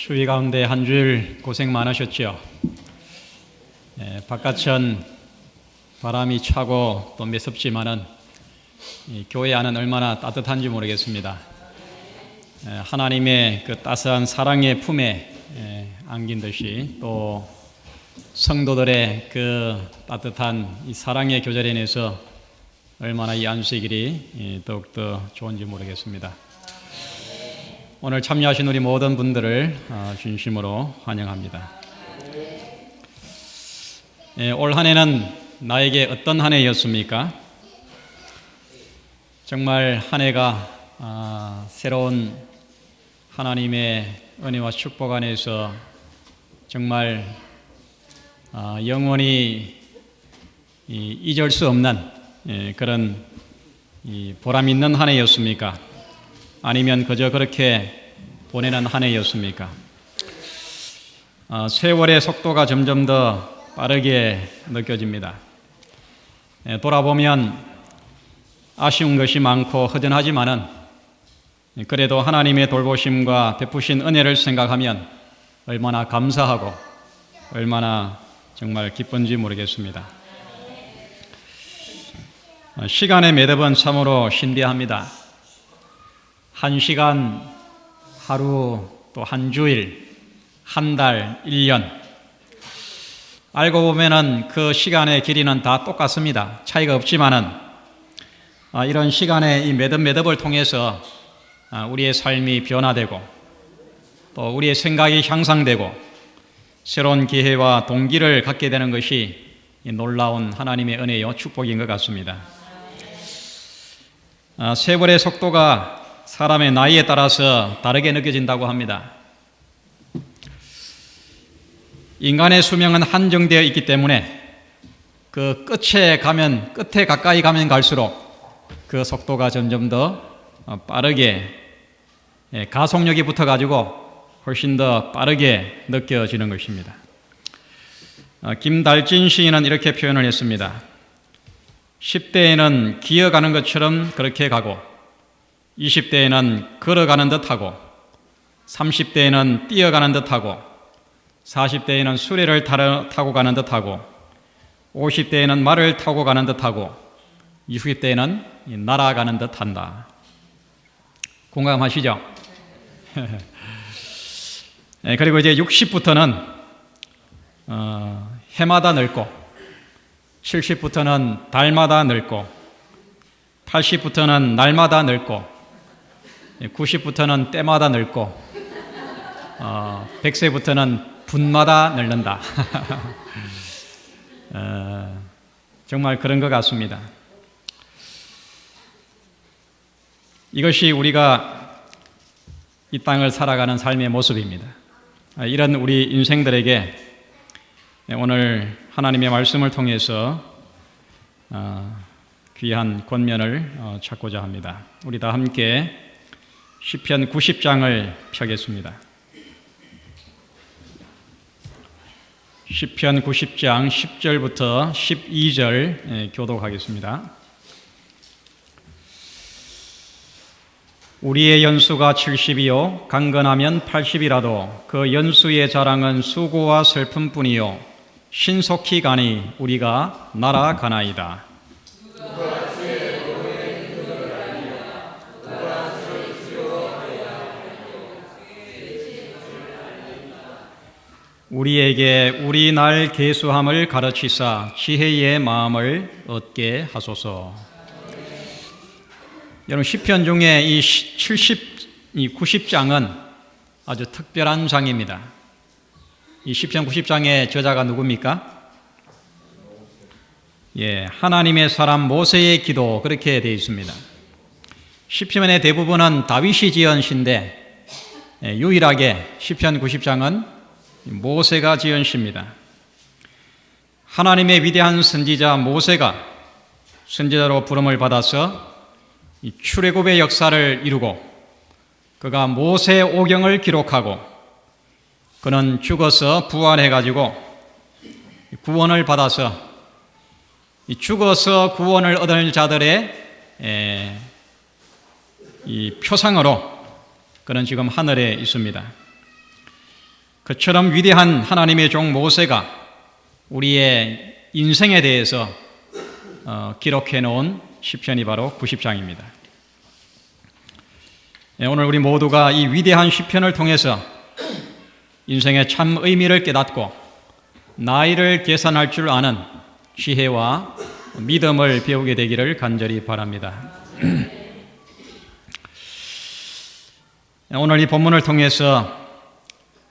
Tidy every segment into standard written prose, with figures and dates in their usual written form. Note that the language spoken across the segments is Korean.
추위 가운데 한 주일 고생 많으셨죠? 바깥은 바람이 차고 또 매섭지만은 교회 안은 얼마나 따뜻한지 모르겠습니다. 하나님의 그 따스한 사랑의 품에 안긴 듯이 또 성도들의 그 따뜻한 이 사랑의 교제로 인해서 얼마나 이 안수일이 더욱더 좋은지 모르겠습니다. 오늘 참여하신 우리 모든 분들을 진심으로 환영합니다. 올 한 해는 나에게 어떤 한 해였습니까? 정말 한 해가 새로운 하나님의 은혜와 축복 안에서 정말 영원히 잊을 수 없는 그런 보람 있는 한 해였습니까? 아니면 그저 그렇게 보내는 한 해였습니까? 세월의 속도가 점점 더 빠르게 느껴집니다. 돌아보면 아쉬운 것이 많고 허전하지만은 그래도 하나님의 돌보심과 베푸신 은혜를 생각하면 얼마나 감사하고 얼마나 정말 기쁜지 모르겠습니다. 시간의 매듭은 참으로 신비합니다. 한 시간, 하루, 또 한 주일, 한 달, 1년. 알고 보면은 그 시간의 길이는 다 똑같습니다. 차이가 없지만은 이런 시간의 이 매듭을 통해서 우리의 삶이 변화되고 또 우리의 생각이 향상되고 새로운 기회와 동기를 갖게 되는 것이 놀라운 하나님의 은혜요 축복인 것 같습니다. 세월의 속도가 사람의 나이에 따라서 다르게 느껴진다고 합니다. 인간의 수명은 한정되어 있기 때문에 그 끝에 가까이 가면 갈수록 그 속도가 점점 더 빠르게 가속력이 붙어가지고 훨씬 더 빠르게 느껴지는 것입니다. 김달진 시인은 이렇게 표현을 했습니다. 10대에는 기어가는 것처럼 그렇게 가고 20대에는 걸어가는 듯하고 30대에는 뛰어가는 듯하고 40대에는 수레를 타고 가는 듯하고 50대에는 말을 타고 가는 듯하고 60대에는 날아가는 듯한다. 공감하시죠? 그리고 이제 60부터는 해마다 늙고 70부터는 달마다 늙고 80부터는 날마다 늙고 90부터는 때마다 늙고 100세부터는 분마다 늙는다. 정말 그런 것 같습니다. 이것이 우리가 이 땅을 살아가는 삶의 모습입니다. 이런 우리 인생들에게 오늘 하나님의 말씀을 통해서 귀한 권면을 찾고자 합니다. 우리 다 함께 시편 90장을 펴겠습니다. 시편 90장 10절부터 12절 교독하겠습니다. 우리의 연수가 70이요 강건하면 80이라도 그 연수의 자랑은 수고와 슬픔뿐이요 신속히 가니 우리가 날아가나이다. 우리에게 우리 날 계수함을 가르치사 지혜의 마음을 얻게 하소서. 여러분 시편 중에 이 90장은 아주 특별한 장입니다. 이 시편 90장의 저자가 누굽니까? 하나님의 사람 모세의 기도 그렇게 되어 있습니다. 시편의 대부분은 다윗이 지은 시인데 유일하게 시편 90장은 모세가 지은 시입니다. 하나님의 위대한 선지자 모세가 선지자로 부름을 받아서 이 출애굽의 역사를 이루고 그가 모세 오경을 기록하고 그는 죽어서 부활해가지고 구원을 받아서 이 죽어서 구원을 얻을 자들의 이 표상으로 그는 지금 하늘에 있습니다. 그처럼 위대한 하나님의 종 모세가 우리의 인생에 대해서 기록해 놓은 시편이 바로 90장입니다. 오늘 우리 모두가 이 위대한 시편을 통해서 인생의 참 의미를 깨닫고 나이를 계산할 줄 아는 지혜와 믿음을 배우게 되기를 간절히 바랍니다. 오늘 이 본문을 통해서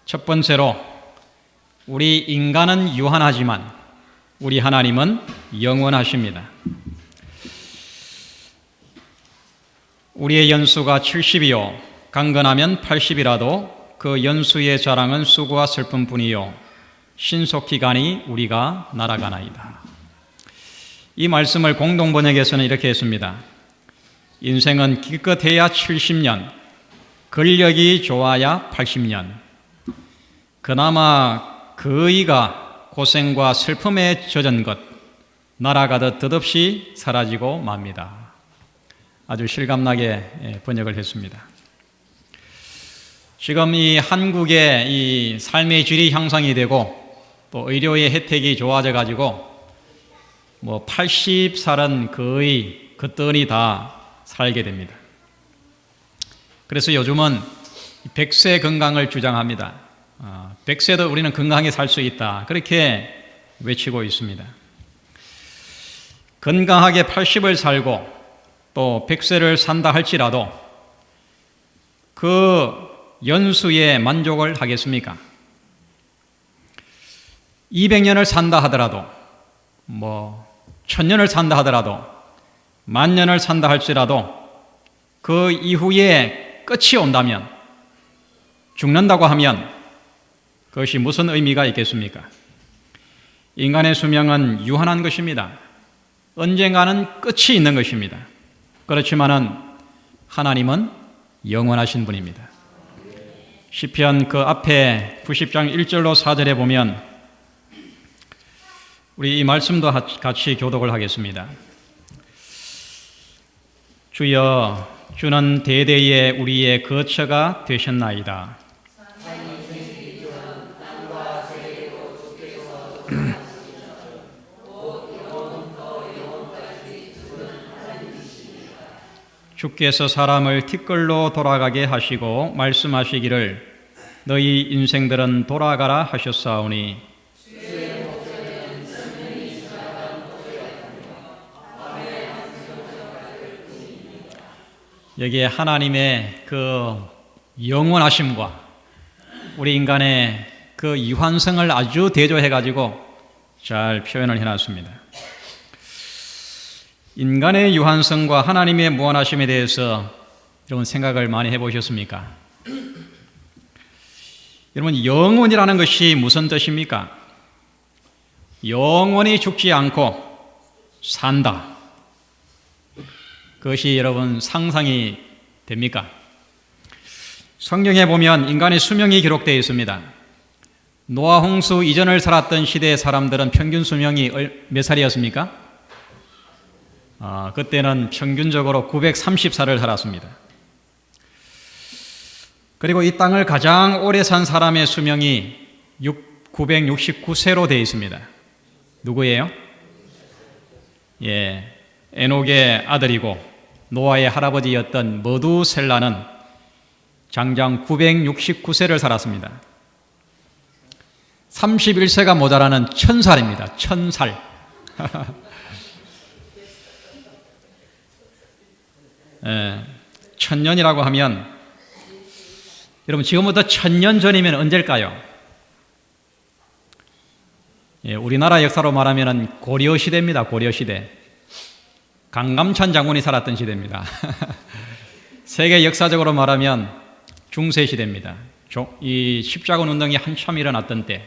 첫 번째로 우리 인간은 유한하지만 우리 하나님은 영원하십니다. 우리의 연수가 70이요 강건하면 80이라도 그 연수의 자랑은 수고와 슬픔뿐이요 신속기간이 우리가 날아가나이다. 이 말씀을 공동번역에서는 이렇게 했습니다. 인생은 기껏해야 70년, 근력이 좋아야 80년, 그나마 그의가 고생과 슬픔에 젖은 것 날아가듯 덧없이 사라지고 맙니다. 아주 실감나게 번역을 했습니다. 지금 이 한국의 이 삶의 질이 향상이 되고 또 의료의 혜택이 좋아져 가지고 80살은 거의 그뜬히 다 살게 됩니다. 그래서 요즘은 100세 건강을 주장합니다. 100세도 우리는 건강하게 살 수 있다. 그렇게 외치고 있습니다. 건강하게 80을 살고 또 100세를 산다 할지라도 그 연수에 만족을 하겠습니까? 200년을 산다 하더라도 1000년을 산다 하더라도 10,000년을 산다 할지라도 그 이후에 끝이 온다면 죽는다고 하면 그것이 무슨 의미가 있겠습니까? 인간의 수명은 유한한 것입니다. 언젠가는 끝이 있는 것입니다. 그렇지만은 하나님은 영원하신 분입니다. 시편 그 앞에 90장 1절로 4절에 보면 우리 이 말씀도 같이 교독을 하겠습니다. 주여 주는 대대에 우리의 거처가 되셨나이다. 주께서 사람을 티끌로 돌아가게 하시고 말씀하시기를 너희 인생들은 돌아가라 하셨사오니 여기에 하나님의 그 영원하심과 우리 인간의 그 유한성을 아주 대조해가지고 잘 표현을 해놨습니다. 인간의 유한성과 하나님의 무한하심에 대해서 여러분 생각을 많이 해보셨습니까? 여러분 영원이라는 것이 무슨 뜻입니까? 영원히 죽지 않고 산다. 그것이 여러분 상상이 됩니까? 성경에 보면 인간의 수명이 기록되어 있습니다. 노아 홍수 이전을 살았던 시대의 사람들은 평균 수명이 몇 살이었습니까? 그때는 평균적으로 930살을 살았습니다. 그리고 이 땅을 가장 오래 산 사람의 수명이 969세로 되어 있습니다. 누구예요? 에녹의 아들이고 노아의 할아버지였던 머두셀라는 장장 969세를 살았습니다. 31세가 모자라는 1000살입니다. 1000살. 천년이라고 하면 여러분 지금부터 1000년 전이면 언제일까요? 우리나라 역사로 말하면 고려 시대입니다. 고려 시대. 강감찬 장군이 살았던 시대입니다. 세계 역사적으로 말하면 중세 시대입니다. 이 십자군 운동이 한참 일어났던 때,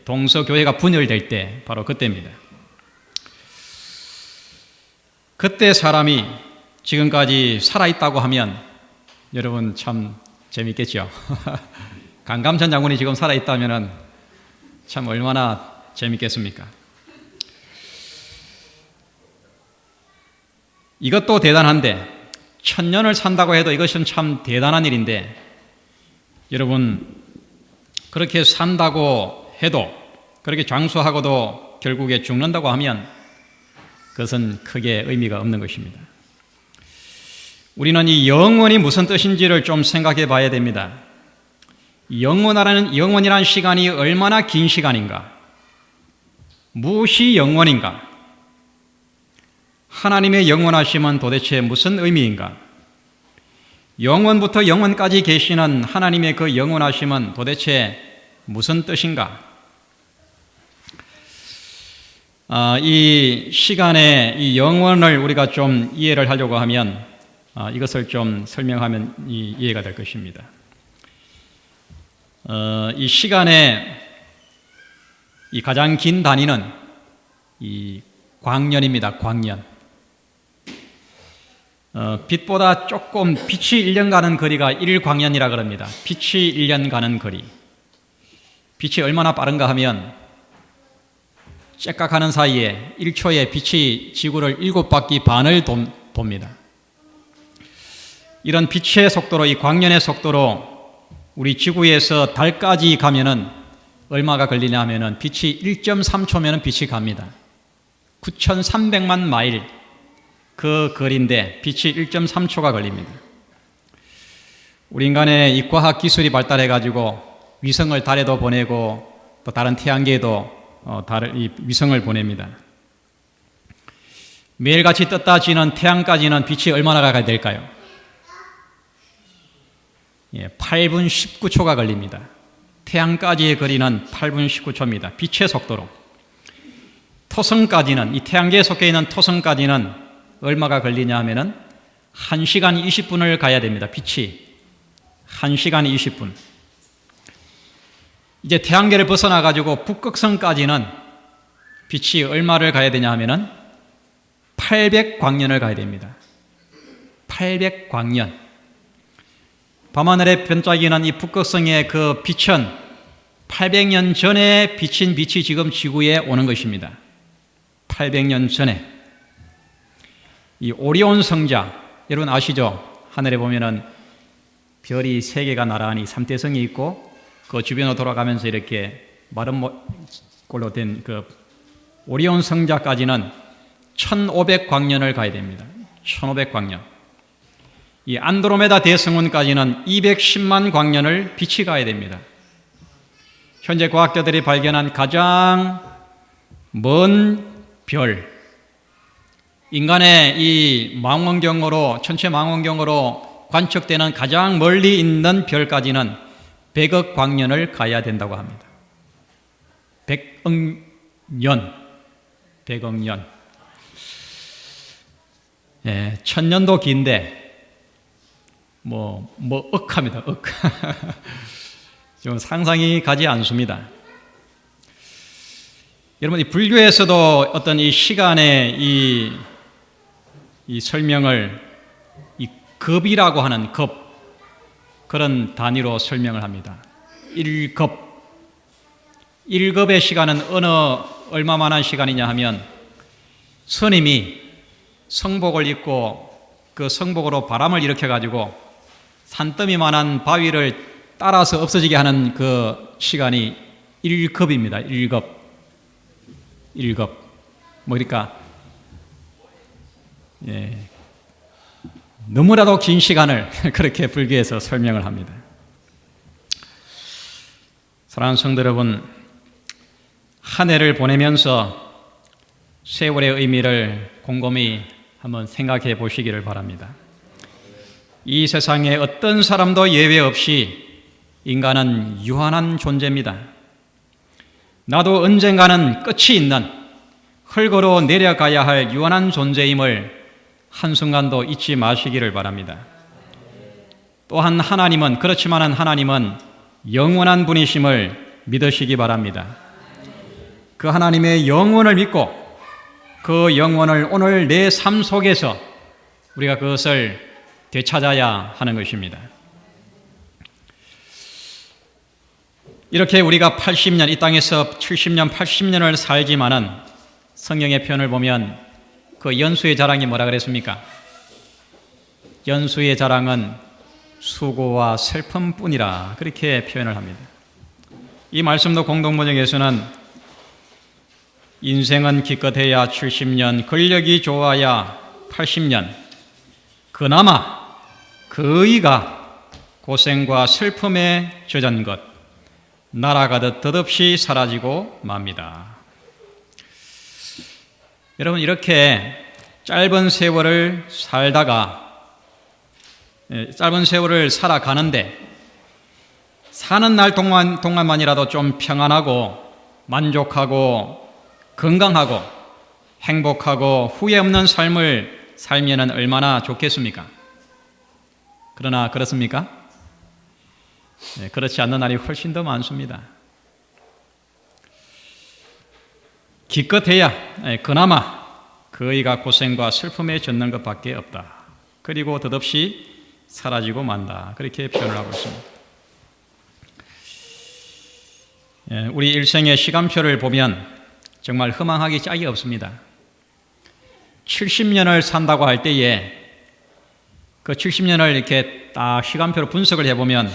동서교회가 분열될 때 바로 그때입니다. 그때 사람이 지금까지 살아있다고 하면 여러분 참 재밌겠죠. 강감찬 장군이 지금 살아있다면 참 얼마나 재밌겠습니까? 이것도 대단한데 1000년을 산다고 해도 이것은 참 대단한 일인데 여러분 그렇게 산다고 해도, 그렇게 장수하고도 결국에 죽는다고 하면 그것은 크게 의미가 없는 것입니다. 우리는 이 영원이 무슨 뜻인지를 좀 생각해 봐야 됩니다. 영원이라는 시간이 얼마나 긴 시간인가? 무엇이 영원인가? 하나님의 영원하심은 도대체 무슨 의미인가? 영원부터 영원까지 계시는 하나님의 그 영원하심은 도대체 무슨 뜻인가? 이 시간의 이 영원을 우리가 좀 이해를 하려고 하면 이것을 좀 설명하면 이해가 될 것입니다. 이 시간의 이 가장 긴 단위는 이 광년입니다. 광년. 빛보다 조금 빛이 1년 가는 거리가 1광년이라 그럽니다. 빛이 1년 가는 거리. 빛이 얼마나 빠른가 하면 째깍하는 사이에 1초에 빛이 지구를 7바퀴 반을 돕니다. 이런 빛의 속도로, 이 광년의 속도로 우리 지구에서 달까지 가면은 얼마가 걸리냐 하면은 빛이 1.3초면은 빛이 갑니다. 9,300만 마일 그 거리인데 빛이 1.3초가 걸립니다. 우리 인간의 이 과학 기술이 발달해 가지고 위성을 달에도 보내고 또 다른 태양계에도 이 위성을 보냅니다. 매일같이 떴다 지는 태양까지는 빛이 얼마나 가야 될까요? 8분 19초가 걸립니다. 태양까지의 거리는 8분 19초입니다. 빛의 속도로. 토성까지는, 이 태양계에 속해 있는 토성까지는 얼마가 걸리냐 하면은 1시간 20분을 가야 됩니다. 빛이 1시간 20분. 이제 태양계를 벗어나 가지고 북극성까지는 빛이 얼마를 가야 되냐 하면은 800광년을 가야 됩니다. 800광년. 밤하늘에 번쩍이는 이 북극성의 그 빛은 800년 전에 비친 빛이 지금 지구에 오는 것입니다. 800년 전에. 이 오리온 성자, 여러분 아시죠? 하늘에 보면은 별이 3개가 나란히 3대성이 있고 그 주변으로 돌아가면서 이렇게 마른 꼴로 된 그 오리온 성자까지는 1500광년을 가야 됩니다. 1500광년. 이 안드로메다 대성운까지는 210만 광년을 빛이 가야 됩니다. 현재 과학자들이 발견한 가장 먼 별, 인간의 이 망원경으로, 천체 망원경으로 관측되는 가장 멀리 있는 별까지는 100억 광년을 가야 된다고 합니다. 100억 년. 100억 년. 예, 1000년도 긴데 억합니다. 억. 좀 상상이 가지 않습니다. 여러분, 이 불교에서도 어떤 이 시간의 이 설명을 이 급이라고 하는 그런 단위로 설명을 합니다. 1급. 1급의 시간은 얼마만한 시간이냐 하면 스님이 성복을 입고 그 성복으로 바람을 일으켜가지고 산더미만한 바위를 따라서 없어지게 하는 그 시간이 1급입니다. 1급. 1급. 그러니까 너무나도 긴 시간을 그렇게 불교에서 설명을 합니다. 사랑하는 성도 여러분, 한 해를 보내면서 세월의 의미를 곰곰이 한번 생각해 보시기를 바랍니다. 이 세상에 어떤 사람도 예외 없이 인간은 유한한 존재입니다. 나도 언젠가는 끝이 있는 흙으로 내려가야 할 유한한 존재임을 한순간도 잊지 마시기를 바랍니다. 또한 그렇지만 하나님은 영원한 분이심을 믿으시기 바랍니다. 그 하나님의 영원을 믿고 그 영원을 오늘 내 삶 속에서 우리가 그것을 되찾아야 하는 것입니다. 이렇게 우리가 80년, 이 땅에서 70년, 80년을 살지만은 성경의 표현을 보면 그 연수의 자랑이 뭐라 그랬습니까? 연수의 자랑은 수고와 슬픔뿐이라 그렇게 표현을 합니다. 이 말씀도 공동번역에서는 인생은 기껏해야 70년, 근력이 좋아야 80년, 그나마 그의가 고생과 슬픔에 젖은 것, 날아가듯 덧없이 사라지고 맙니다. 여러분, 이렇게 짧은 세월을 살아가는데 사는 날 동안만이라도 좀 평안하고 만족하고 건강하고 행복하고 후회 없는 삶을 살면 얼마나 좋겠습니까? 그러나 그렇습니까? 네, 그렇지 않는 날이 훨씬 더 많습니다. 기껏해야 그나마 그의가 고생과 슬픔에 젖는 것밖에 없다. 그리고 덧없이 사라지고 만다. 그렇게 표현을 하고 있습니다. 우리 일생의 시간표를 보면 정말 허망하기 짝이 없습니다. 70년을 산다고 할 때에 그 70년을 이렇게 딱 시간표로 분석을 해보면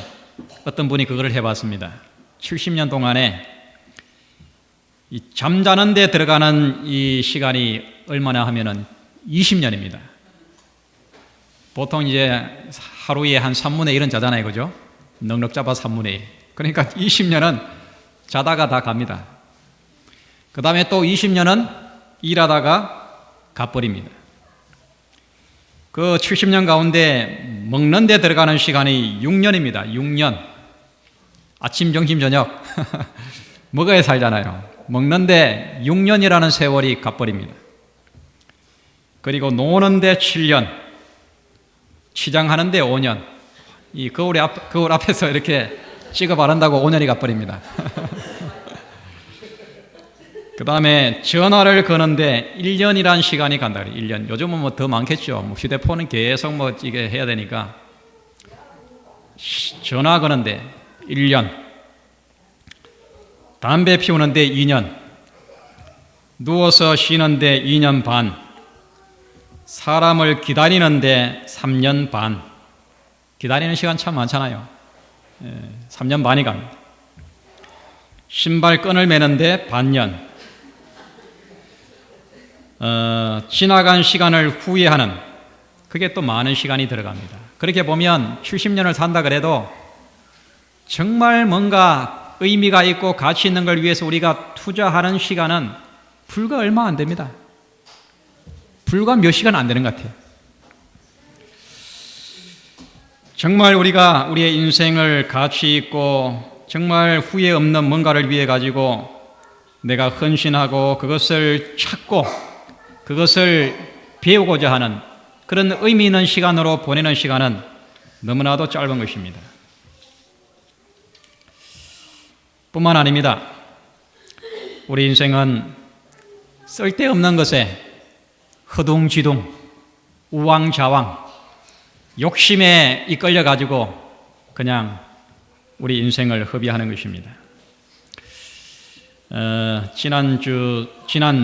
어떤 분이 그거를 해봤습니다. 70년 동안에 이 잠자는 데 들어가는 이 시간이 얼마나 하면은 20년입니다. 보통 이제 하루에 한 3분의 1은 자잖아요. 그죠? 넉넉 잡아 3분의 1. 그러니까 20년은 자다가 다 갑니다. 그 다음에 또 20년은 일하다가 가버립니다. 그 70년 가운데 먹는 데 들어가는 시간이 6년입니다. 6년. 아침, 점심, 저녁. 먹어야 살잖아요. 먹는데 6년이라는 세월이 가버립니다. 그리고 노는데 7년, 치장하는데 5년. 이 거울 앞에서 이렇게 찍어 바른다고 5년이 가버립니다. 그 다음에 전화를 거는데 1년이란 시간이 간다. 1년. 요즘은 뭐 더 많겠죠. 뭐 휴대폰은 계속 뭐 이게 해야 되니까. 전화 거는데 1년. 담배 피우는데 2년. 누워서 쉬는데 2년 반. 사람을 기다리는데 3년 반. 기다리는 시간 참 많잖아요. 3년 반이 갑니다. 신발끈을 매는데 반년. 지나간 시간을 후회하는, 그게 또 많은 시간이 들어갑니다. 그렇게 보면 70년을 산다 그래도 정말 뭔가 의미가 있고 가치 있는 걸 위해서 우리가 투자하는 시간은 불과 얼마 안 됩니다. 불과 몇 시간 안 되는 것 같아요. 정말 우리가 우리의 인생을 가치 있고 정말 후회 없는 뭔가를 위해 가지고 내가 헌신하고 그것을 찾고 그것을 배우고자 하는 그런 의미 있는 시간으로 보내는 시간은 너무나도 짧은 것입니다. 뿐만 아닙니다. 우리 인생은 쓸데없는 것에 허둥지둥, 우왕좌왕, 욕심에 이끌려 가지고 그냥 우리 인생을 허비하는 것입니다. 지난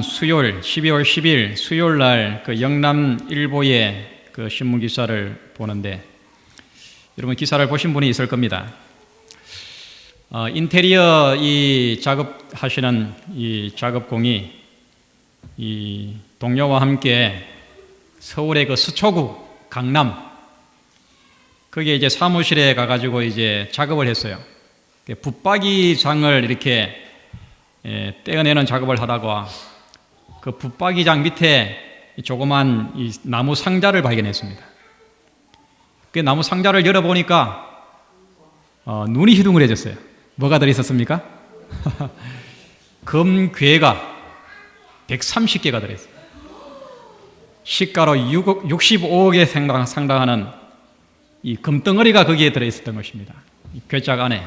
수요일 12월 10일 수요일 날 그 영남일보의 그 신문 기사를 보는데 여러분 기사를 보신 분이 있을 겁니다. 인테리어 이 작업하시는 이 작업공이 이 동료와 함께 서울의 그 서초구 강남 거기에 이제 사무실에 가가지고 이제 작업을 했어요. 붙박이장을 이렇게 떼어내는 작업을 하다가 그 붙박이장 밑에 조그만 이 나무 상자를 발견했습니다. 그 나무 상자를 열어보니까 눈이 휘둥그레졌어요. 뭐가 들어있었습니까? 금괴가 130개가 들어있어요. 시가로 65억에 상당하는 이 금덩어리가 거기에 들어있었던 것입니다. 이 괴짝 안에.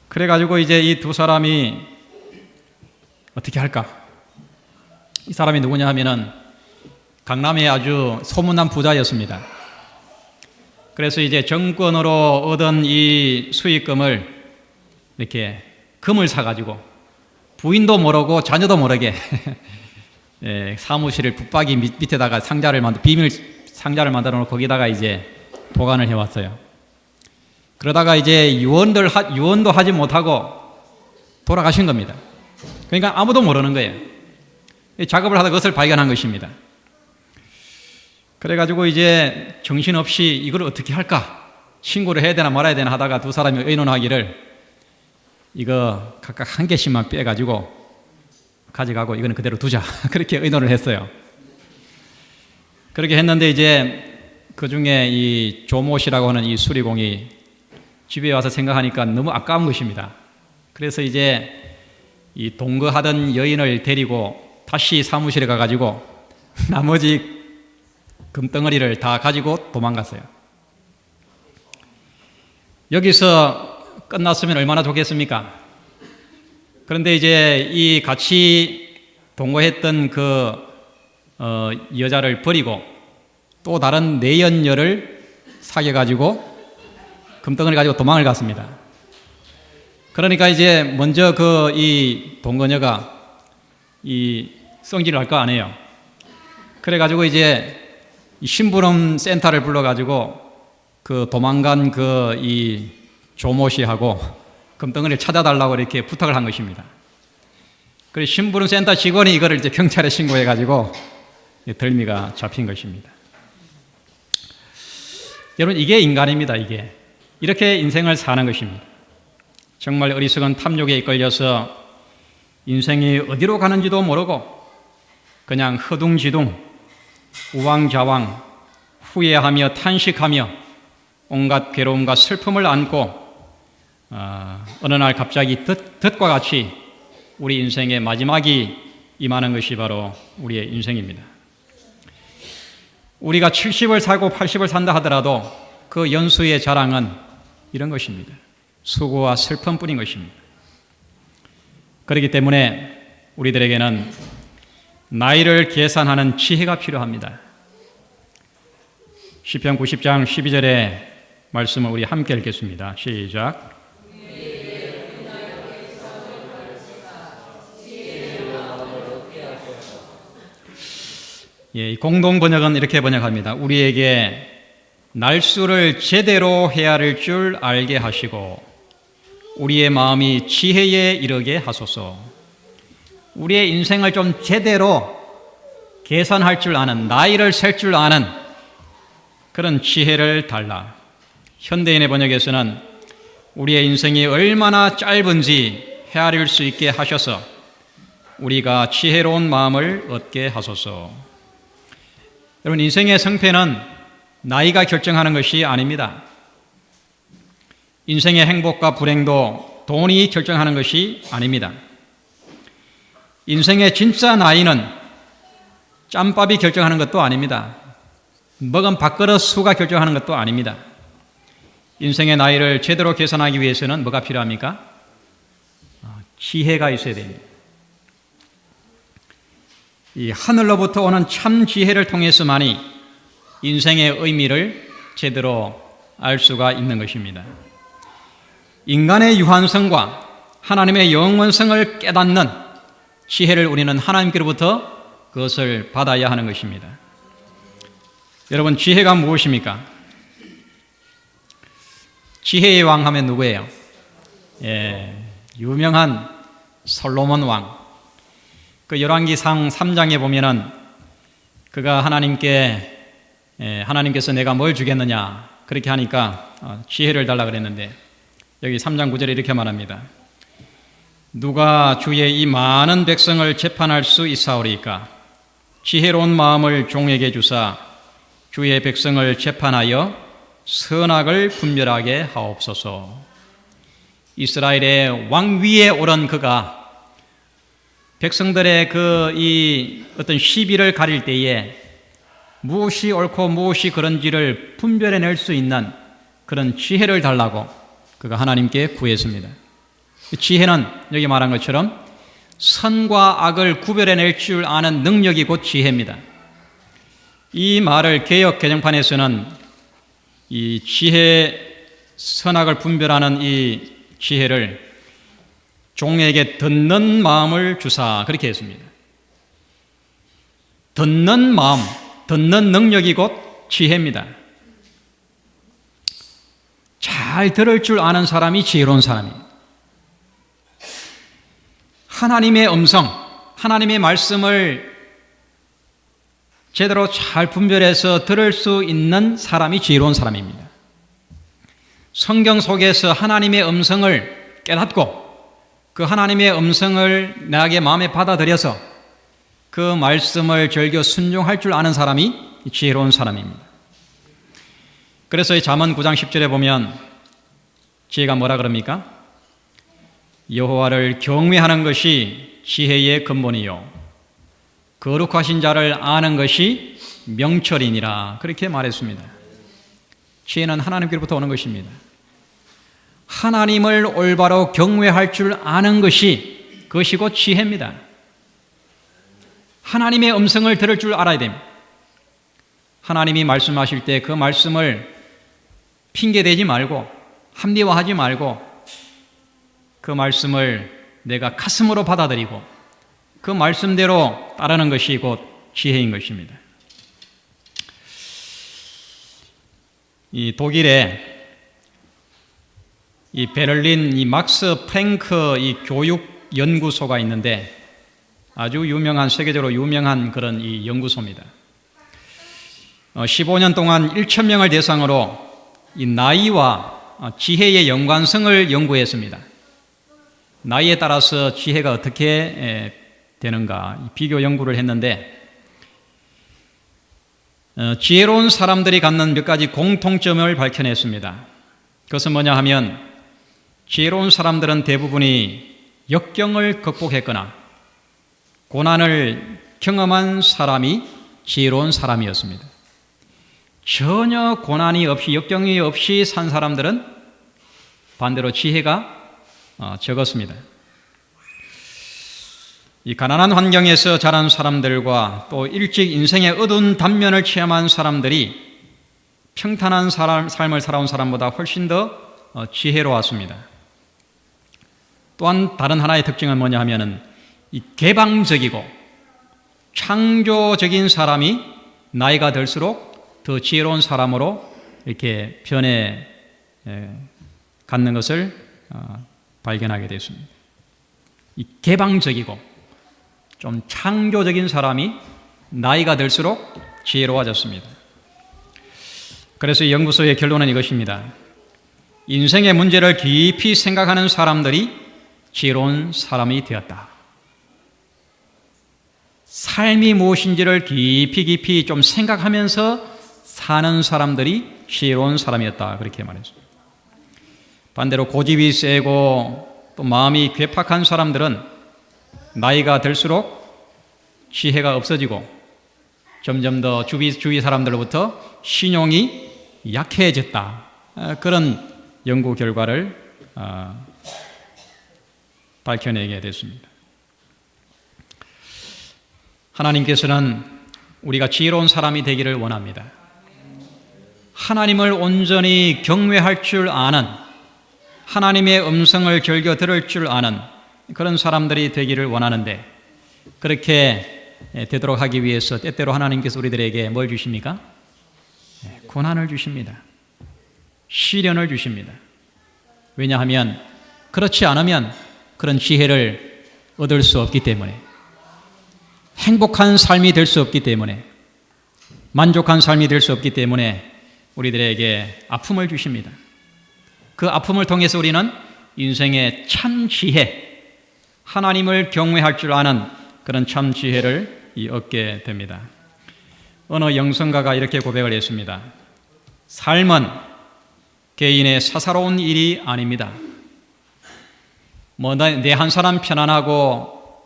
그래가지고 이제 이 두 사람이 어떻게 할까? 이 사람이 누구냐 하면은 강남의 아주 소문난 부자였습니다. 그래서 이제 정권으로 얻은 이 수익금을 이렇게 금을 사가지고 부인도 모르고 자녀도 모르게 사무실을 붙박이 밑에다가 비밀 상자를 만들어 놓고 거기다가 이제 보관을 해왔어요. 그러다가 이제 유언도 하지 못하고 돌아가신 겁니다. 그러니까 아무도 모르는 거예요. 작업을 하다 그것을 발견한 것입니다. 그래가지고 이제 정신없이 이걸 어떻게 할까? 신고를 해야 되나 말아야 되나 하다가 두 사람이 의논하기를 이거 각각 한 개씩만 빼가지고 가져가고 이거는 그대로 두자. 그렇게 의논을 했어요. 그렇게 했는데 이제 그 중에 이 조모 씨라고 하는 이 수리공이 집에 와서 생각하니까 너무 아까운 것입니다. 그래서 이제 이 동거하던 여인을 데리고 다시 사무실에 가가지고 나머지 금덩어리를 다 가지고 도망갔어요. 여기서 끝났으면 얼마나 좋겠습니까? 그런데 이제 이 같이 동거했던 그 여자를 버리고 또 다른 내연녀를 사귀어가지고 금덩어리 가지고 도망을 갔습니다. 그러니까 이제 먼저 그 이 동거녀가 이 성질을 할 거 아니에요. 그래가지고 이제 이 심부름 센터를 불러가지고 그 도망간 그 이 조모 씨하고 금덩어리를 찾아달라고 이렇게 부탁을 한 것입니다. 그래서 심부름 센터 직원이 이거를 이제 경찰에 신고해가지고 덜미가 잡힌 것입니다. 여러분, 이게 인간입니다. 이게 이렇게 인생을 사는 것입니다. 정말 어리석은 탐욕에 이끌려서 인생이 어디로 가는지도 모르고 그냥 허둥지둥 우왕좌왕 후회하며 탄식하며 온갖 괴로움과 슬픔을 안고 어느 날 갑자기 덫과 같이 우리 인생의 마지막이 임하는 것이 바로 우리의 인생입니다. 우리가 70을 살고 80을 산다 하더라도 그 연수의 자랑은 이런 것입니다. 수고와 슬픔뿐인 것입니다. 그렇기 때문에 우리들에게는 나이를 계산하는 지혜가 필요합니다. 시편 90장 12절의 말씀을 우리 함께 읽겠습니다. 시작. 공동 번역은 이렇게 번역합니다. 우리에게 날수를 제대로 헤아릴 줄 알게 하시고 우리의 마음이 지혜에 이르게 하소서. 우리의 인생을 좀 제대로 계산할 줄 아는, 나이를 셀 줄 아는 그런 지혜를 달라. 현대인의 번역에서는 우리의 인생이 얼마나 짧은지 헤아릴 수 있게 하셔서 우리가 지혜로운 마음을 얻게 하소서. 여러분, 인생의 성패는 나이가 결정하는 것이 아닙니다. 인생의 행복과 불행도 돈이 결정하는 것이 아닙니다. 인생의 진짜 나이는 짬밥이 결정하는 것도 아닙니다. 먹은 밥그릇 수가 결정하는 것도 아닙니다. 인생의 나이를 제대로 계산하기 위해서는 뭐가 필요합니까? 지혜가 있어야 됩니다. 이 하늘로부터 오는 참 지혜를 통해서만이 인생의 의미를 제대로 알 수가 있는 것입니다. 인간의 유한성과 하나님의 영원성을 깨닫는 지혜를 우리는 하나님께로부터 그것을 받아야 하는 것입니다. 여러분, 지혜가 무엇입니까? 지혜의 왕 하면 누구예요? 유명한 솔로몬 왕. 그 열왕기상 3장에 보면은 그가 하나님께서 내가 뭘 주겠느냐 그렇게 하니까 지혜를 달라 그랬는데 여기 3장 9절에 이렇게 말합니다. 누가 주의 이 많은 백성을 재판할 수 있사오리까? 지혜로운 마음을 종에게 주사 주의 백성을 재판하여 선악을 분별하게 하옵소서. 이스라엘의 왕위에 오른 그가 백성들의 어떤 시비를 가릴 때에 무엇이 옳고 무엇이 그런지를 분별해낼 수 있는 그런 지혜를 달라고 그가 하나님께 구했습니다. 지혜는 여기 말한 것처럼 선과 악을 구별해낼 줄 아는 능력이 곧 지혜입니다. 이 말을 개역 개정판에서는 이 지혜, 선악을 분별하는 이 지혜를 종에게 듣는 마음을 주사 그렇게 했습니다. 듣는 마음, 듣는 능력이 곧 지혜입니다. 잘 잘 들을 줄 아는 사람이 지혜로운 사람이에요. 하나님의 음성, 하나님의 말씀을 제대로 잘 분별해서 들을 수 있는 사람이 지혜로운 사람입니다. 성경 속에서 하나님의 음성을 깨닫고 그 하나님의 음성을 나에게 마음에 받아들여서 그 말씀을 즐겨 순종할 줄 아는 사람이 지혜로운 사람입니다. 그래서 이 잠언 9장 10절에 보면 지혜가 뭐라 그럽니까? 여호와를 경외하는 것이 지혜의 근본이요 거룩하신 자를 아는 것이 명철이니라 그렇게 말했습니다. 지혜는 하나님께로부터 오는 것입니다. 하나님을 올바로 경외할 줄 아는 것이 그것이고 지혜입니다. 하나님의 음성을 들을 줄 알아야 됩니다. 하나님이 말씀하실 때 그 말씀을 핑계대지 말고 합리화하지 말고 그 말씀을 내가 가슴으로 받아들이고 그 말씀대로 따르는 것이 곧 지혜인 것입니다. 이 독일의 이 베를린 이 막스 프랭크 이 교육 연구소가 있는데 아주 유명한 세계적으로 유명한 그런 이 연구소입니다. 15년 동안 1,000명을 대상으로 이 나이와 지혜의 연관성을 연구했습니다. 나이에 따라서 지혜가 어떻게 되는가 비교 연구를 했는데 지혜로운 사람들이 갖는 몇 가지 공통점을 밝혀냈습니다. 그것은 뭐냐 하면 지혜로운 사람들은 대부분이 역경을 극복했거나 고난을 경험한 사람이 지혜로운 사람이었습니다. 전혀 고난이 없이 역경이 없이 산 사람들은 반대로 지혜가 적었습니다. 이 가난한 환경에서 자란 사람들과 또 일찍 인생의 어두운 단면을 체험한 사람들이 평탄한 삶을 살아온 사람보다 훨씬 더 지혜로웠습니다. 또한 다른 하나의 특징은 뭐냐 하면은 이 개방적이고 창조적인 사람이 나이가 들수록 더 지혜로운 사람으로 이렇게 변해 갖는 것을 발견하게 됐습니다. 이 개방적이고 좀 창조적인 사람이 나이가 들수록 지혜로워졌습니다. 그래서 이 연구소의 결론은 이것입니다. 인생의 문제를 깊이 생각하는 사람들이 지혜로운 사람이 되었다. 삶이 무엇인지를 깊이 좀 생각하면서 사는 사람들이 지혜로운 사람이었다. 그렇게 말했습니다. 반대로 고집이 세고 또 마음이 괴팍한 사람들은 나이가 들수록 지혜가 없어지고 점점 더 주위 사람들로부터 신용이 약해졌다. 그런 연구 결과를 밝혀내게 됐습니다. 하나님께서는 우리가 지혜로운 사람이 되기를 원합니다. 하나님을 온전히 경외할 줄 아는 하나님의 음성을 즐겨 들을 줄 아는 그런 사람들이 되기를 원하는데 그렇게 되도록 하기 위해서 때때로 하나님께서 우리들에게 뭘 주십니까? 고난을 주십니다. 시련을 주십니다. 왜냐하면 그렇지 않으면 그런 지혜를 얻을 수 없기 때문에 행복한 삶이 될 수 없기 때문에 만족한 삶이 될 수 없기 때문에 우리들에게 아픔을 주십니다. 그 아픔을 통해서 우리는 인생의 참 지혜, 하나님을 경외할 줄 아는 그런 참 지혜를 얻게 됩니다. 어느 영성가가 이렇게 고백을 했습니다. 삶은 개인의 사사로운 일이 아닙니다. 내 한 사람 편안하고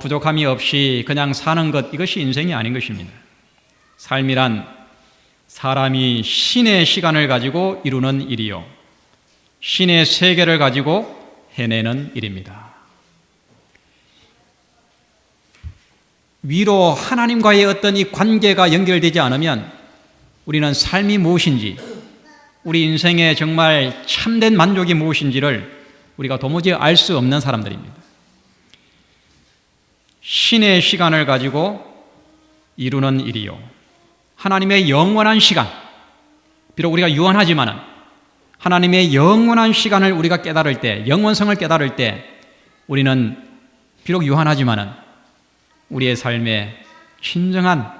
부족함이 없이 그냥 사는 것, 이것이 인생이 아닌 것입니다. 삶이란 사람이 신의 시간을 가지고 이루는 일이요 신의 세계를 가지고 해내는 일입니다. 위로 하나님과의 어떤 이 관계가 연결되지 않으면 우리는 삶이 무엇인지, 우리 인생의 정말 참된 만족이 무엇인지를 우리가 도무지 알 수 없는 사람들입니다. 신의 시간을 가지고 이루는 일이요 하나님의 영원한 시간, 비록 우리가 유한하지만 하나님의 영원한 시간을 우리가 깨달을 때, 영원성을 깨달을 때 우리는 비록 유한하지만은 우리의 삶에 진정한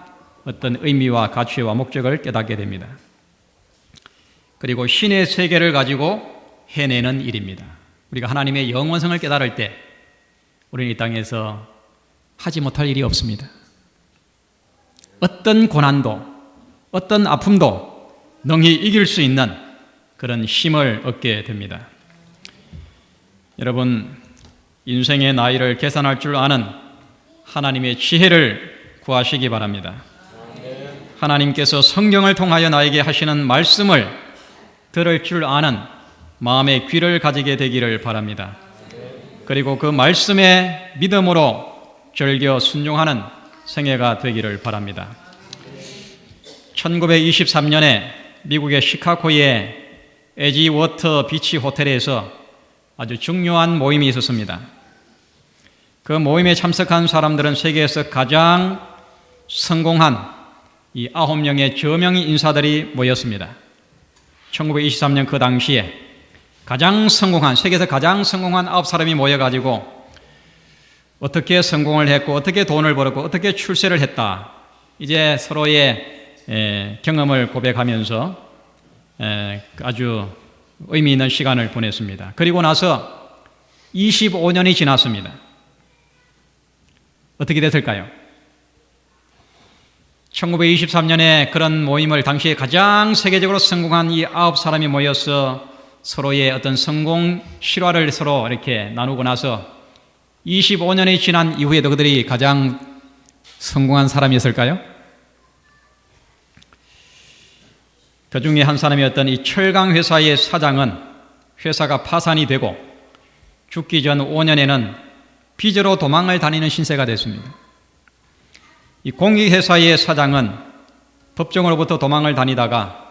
어떤 의미와 가치와 목적을 깨닫게 됩니다. 그리고 신의 세계를 가지고 해내는 일입니다. 우리가 하나님의 영원성을 깨달을 때 우리는 이 땅에서 하지 못할 일이 없습니다. 어떤 고난도, 어떤 아픔도 능히 이길 수 있는 그런 힘을 얻게 됩니다. 여러분, 인생의 나이를 계산할 줄 아는 하나님의 지혜를 구하시기 바랍니다. 하나님께서 성경을 통하여 나에게 하시는 말씀을 들을 줄 아는 마음의 귀를 가지게 되기를 바랍니다. 그리고 그 말씀에 믿음으로 절겨 순종하는 생애가 되기를 바랍니다. 1923년에 미국의 시카고의 에지워터 비치 호텔에서 아주 중요한 모임이 있었습니다. 그 모임에 참석한 사람들은 세계에서 가장 성공한 이 9명의 저명인 인사들이 모였습니다. 1923년 그 당시에 세계에서 가장 성공한 9사람이 모여가지고 어떻게 성공을 했고 어떻게 돈을 벌었고 어떻게 출세를 했다, 이제 서로의 경험을 고백하면서 아주 의미 있는 시간을 보냈습니다. 그리고 나서 25년이 지났습니다. 어떻게 됐을까요? 1923년에 그런 모임을 당시에 가장 세계적으로 성공한 이 9사람이 모여서 서로의 어떤 성공 실화를 서로 이렇게 나누고 나서 25년이 지난 이후에도 그들이 가장 성공한 사람이었을까요? 그 중에 한 사람이었던 이 철강 회사의 사장은 회사가 파산이 되고 죽기 전 5년에는 빚으로 도망을 다니는 신세가 됐습니다. 이 공익회사의 사장은 법정으로부터 도망을 다니다가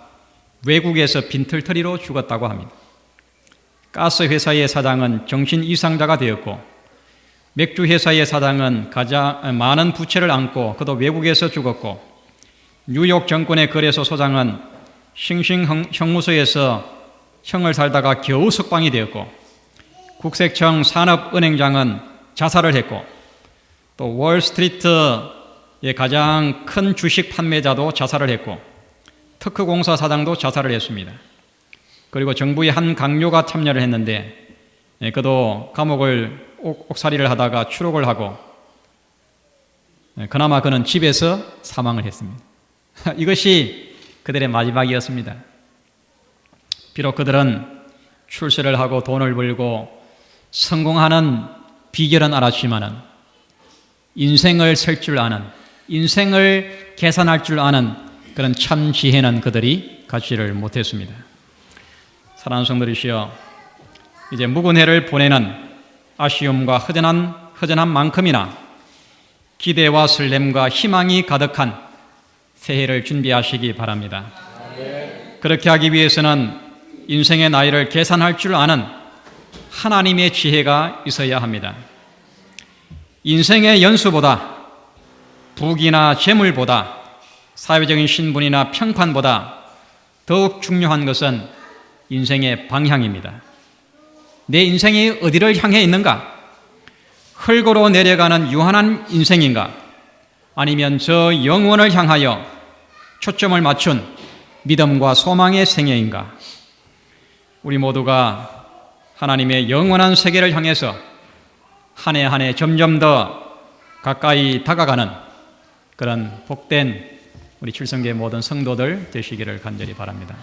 외국에서 빈털터리로 죽었다고 합니다. 가스회사의 사장은 정신 이상자가 되었고, 맥주회사의 사장은 가장 많은 부채를 안고 그도 외국에서 죽었고, 뉴욕 정권의 거래소 소장은 싱싱형무소에서 형을 살다가 겨우 석방이 되었고, 국세청 산업은행장은 자살을 했고, 또 월스트리트의 가장 큰 주식 판매자도 자살을 했고, 특허공사 사장도 자살을 했습니다. 그리고 정부의 한 강요가 참여를 했는데 그도 감옥을 옥살이를 하다가 추록을 하고 그나마 그는 집에서 사망을 했습니다. 이것이 그들의 마지막이었습니다. 비록 그들은 출세를 하고 돈을 벌고 성공하는 비결은 알았지만은 인생을 셀 줄 아는, 인생을 계산할 줄 아는 그런 참 지혜는 그들이 갖지를 못했습니다. 사랑하는 성도들이시여, 이제 묵은 해를 보내는 아쉬움과 허전한 만큼이나 기대와 설렘과 희망이 가득한 새해를 준비하시기 바랍니다. 그렇게 하기 위해서는 인생의 나이를 계산할 줄 아는 하나님의 지혜가 있어야 합니다. 인생의 연수보다, 부귀나 재물보다, 사회적인 신분이나 평판보다 더욱 중요한 것은 인생의 방향입니다. 내 인생이 어디를 향해 있는가? 흙으로 내려가는 유한한 인생인가? 아니면 저 영원을 향하여 초점을 맞춘 믿음과 소망의 생애인가? 우리 모두가 하나님의 영원한 세계를 향해서 한 해 한 해 점점 더 가까이 다가가는 그런 복된 우리 칠성교회 모든 성도들 되시기를 간절히 바랍니다.